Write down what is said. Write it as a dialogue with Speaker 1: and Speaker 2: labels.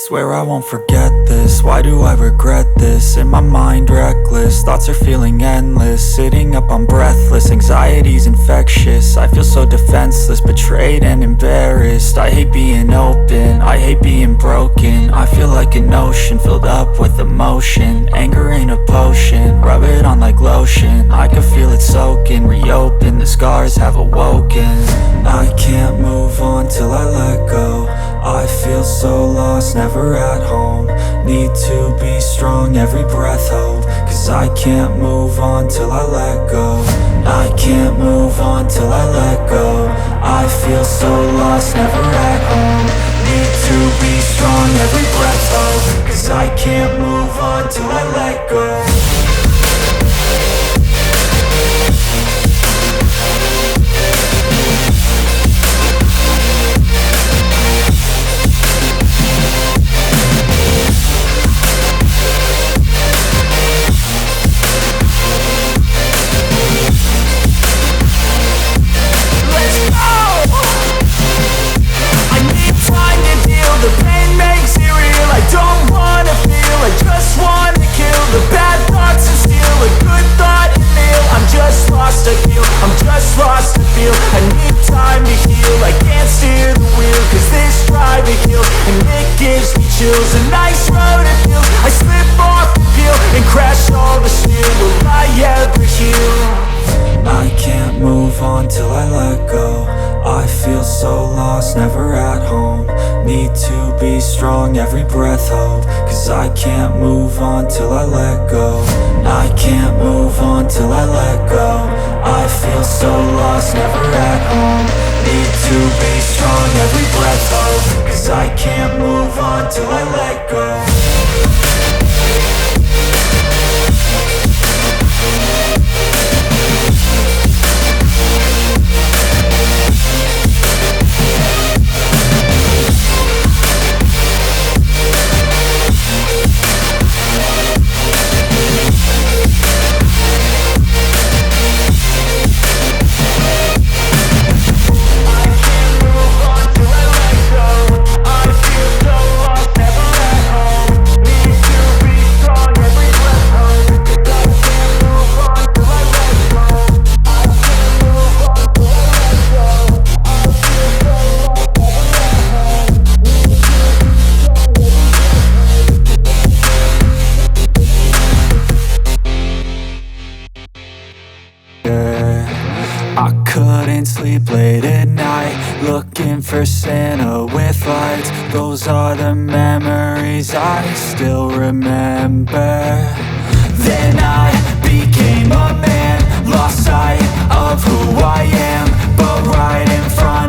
Speaker 1: Swear I won't forget this, why do I regret this? In my mind reckless, thoughts are feeling endless. Sitting up I'm breathless, anxiety's infectious. I feel so defenseless, betrayed and embarrassed. I hate being open, I hate being broken. I feel like an ocean filled up with emotion. Anger ain't a potion, rub it on like lotion. I can feel it soaking, reopen, the scars have awoken. I can't move on till I let go. I feel so lost, never at home. Need to be strong, every breath hope. Cause I can't move on till I let go. I can't move on till I let go. I feel so lost, never at home. Need to be strong, every breath hope. Cause I can't move on till I let go. I'm just lost to feel. I need time to heal. I can't steer the wheel, cause this drive it kills. And it gives me chills. A nice road it feels. I slip off the peel and crash all the steel. Will I ever heal? I can't move on till I let go. I feel so lost, never at home. Need to be strong, every breath hope. Cause I can't move on till I let go. I can't move on till I let go. I feel so lost, never at home. Need to be strong, every breath hope. Cause I can't move on till I let go. I couldn't sleep late at night, looking for Santa with lights. Those are the memories I still remember. Then I became a man, lost sight of who I am. But right in front